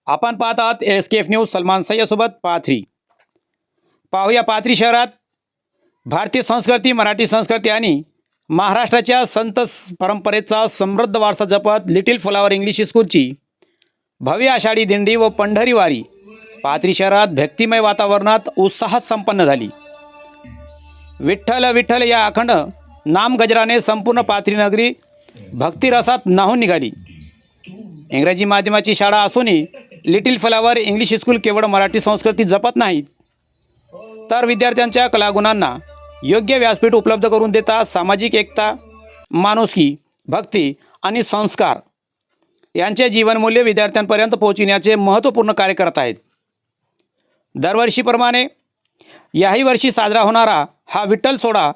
आपण पाहत आहात एसकेएफ न्यूज सलमान सय्यदसोबत पाथरी. पाहूया पाथरी शहरात भारतीय संस्कृती, मराठी संस्कृती आणि महाराष्ट्राच्या संत परंपरेचा समृद्ध वारसा जपत लिटिल फ्लॉवर इंग्लिश स्कूलची भव्य आषाढी दिंडी व पंढरी वारी पाथरी शहरात भक्तिमय वातावरणात उत्साहात संपन्न झाली. विठ्ठल विठ्ठल या अखंड नामगजराने संपूर्ण पाथरी नगरी भक्तिरसात न्हाऊन निघाली. इंग्रजी माध्यमाची शाळा असूनही लिटिल फ्लॉवर इंग्लिश स्कूल केवळ मराठी संस्कृती जपत नाहीत, तर विद्यार्थ्यांच्या कलागुणांना योग्य व्यासपीठ उपलब्ध करून देता सामाजिक एकता, माणुसकी, भक्ती आणि संस्कार यांचे जीवनमूल्य विद्यार्थ्यांपर्यंत पोहोचविण्याचे महत्त्वपूर्ण कार्य करत आहेत. दरवर्षीप्रमाणे याही वर्षी साजरा होणारा हा विठ्ठल सोहळा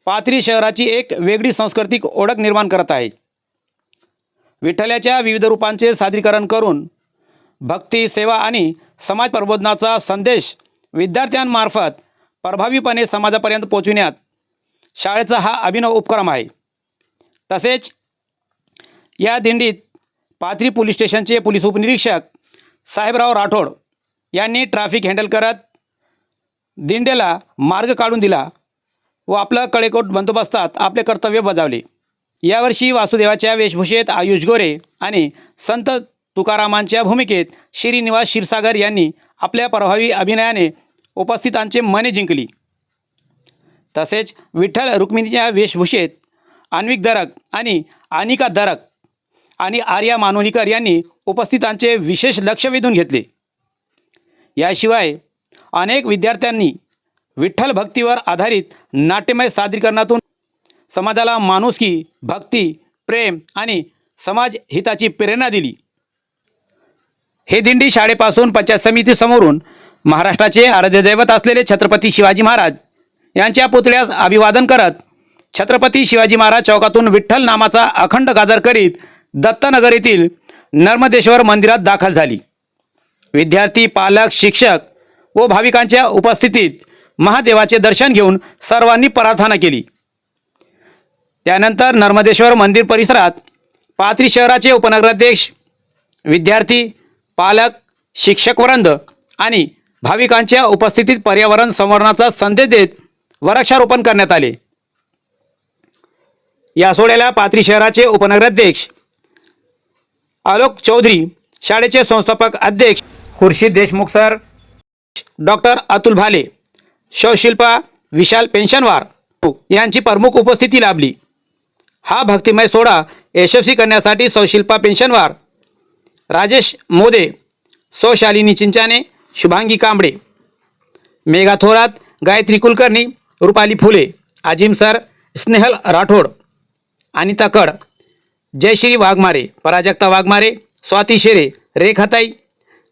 पाथरी शहराची एक वेगळी सांस्कृतिक ओळख निर्माण करत आहे. विठ्ठलाच्या विविध रूपांचे सादरीकरण करून भक्ती, सेवा आणि समाज प्रबोधनाचा संदेश विद्यार्थ्यांमार्फत प्रभावीपणे समाजापर्यंत पोहोचविण्यात शाळेचा हा अभिनव उपक्रम आहे. तसेच या दिंडीत पाथरी पोलीस स्टेशनचे पोलीस उपनिरीक्षक साहेबराव राठोड यांनी ट्रॅफिक हँडल करत दिंडेला मार्ग काढून दिला व आपलं कडेकोट बंदोबस्तात आपले कर्तव्य बजावले. यावर्षी वासुदेवाच्या वेशभूषेत आयुष गोरे आणि संत तुकारामांच्या भूमिकेत श्रीनिवास क्षीरसागर यांनी आपल्या प्रभावी अभिनयाने उपस्थितांचे मने जिंकली. तसेच विठ्ठल रुक्मिणीच्या वेशभूषेत अन्विक दरक आणि अनिका दरक आणि आर्या मानोलीकर यांनी उपस्थितांचे विशेष लक्ष वेधून घेतले. याशिवाय अनेक विद्यार्थ्यांनी विठ्ठल भक्तीवर आधारित नाट्यमय सादरीकरणातून समाजाला माणुसकी, भक्ती, प्रेम आणि समाज हिताची प्रेरणा दिली. हे दिंडी शाळेपासून पंचायत समितीसमोरून महाराष्ट्राचे आराध्य दैवत असलेले छत्रपती शिवाजी महाराज यांच्या पुतळ्यास अभिवादन करत छत्रपती शिवाजी महाराज चौकातून विठ्ठल नामाचा अखंड गाजर करीत दत्तनगर येथील नर्मदेश्वर मंदिरात दाखल झाली. विद्यार्थी, पालक, शिक्षक व भाविकांच्या उपस्थितीत महादेवाचे दर्शन घेऊन सर्वांनी प्रार्थना केली. त्यानंतर नर्मदेश्वर मंदिर परिसरात पाथरी शहराचे उपनगराध्यक्ष, विद्यार्थी, पालक, शिक्षकवृंद आणि भाविकांच्या उपस्थितीत पर्यावरण संवर्धनाचा संदेश देत वृक्षारोपण करण्यात आले. या सोहळ्याला पाथरी शहराचे उपनगराध्यक्ष आलोक चौधरी, शाळेचे संस्थापक अध्यक्ष खुर्शीद देशमुख सर, डॉक्टर अतुल भाले, शवशिल्पा विशाल पेन्शनवार यांची प्रमुख उपस्थिती लाभली. हा भक्तिमय सोहळा यशस्वी करण्यासाठी शवशिल्पा पेन्शनवार, राजेश मोदे, शालिनी चिंचाने, शुभांगी कांबळे, मेघा थोरात, गायत्री कुलकर्णी, रुपाली फुले, अजिम सर, स्नेहल राठोड, अनिता कड, जयश्री वाघमारे, पराजक्ता वाघमारे, स्वाती शेरे, रेखाताई,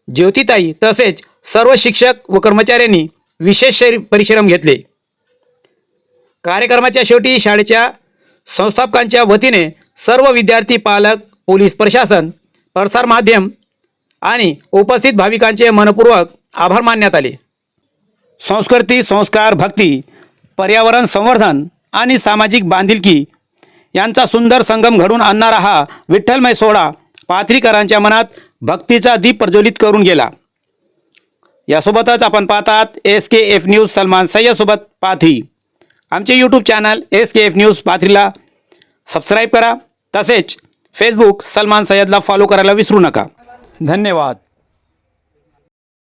ज्योतिताई तसेच सर्व शिक्षक व कर्मचाऱ्यांनी विशेष परिश्रम घेतले. कार्यक्रमाच्या शेवटी शाळेच्या संस्थापकांच्या वतीने सर्व विद्यार्थी, पालक, पोलीस प्रशासन, प्रसार माध्यम आणि उपस्थित भाविकांचे मनपूर्वक आभार मानण्यात आले. संस्कृती, संस्कार, भक्ती, पर्यावरण संवर्धन आणि सामाजिक बांधिलकी यांचा सुंदर संगम घडून आणणारा हा विठ्ठलमय सोहळा पाथरीकरांच्या मनात भक्तीचा दीप प्रज्वलित करून गेला. यासोबतच आपण पाहतात एसकेएफ न्यूज सलमान सय्यदसोबत पाथरी. आमचे यूट्यूब चॅनल एसकेएफ न्यूज पाथरीला सबस्क्राईब करा. तसेच फेसबुक सलमान सय्यदला फॉलो करायला विसरू नका. धन्यवाद.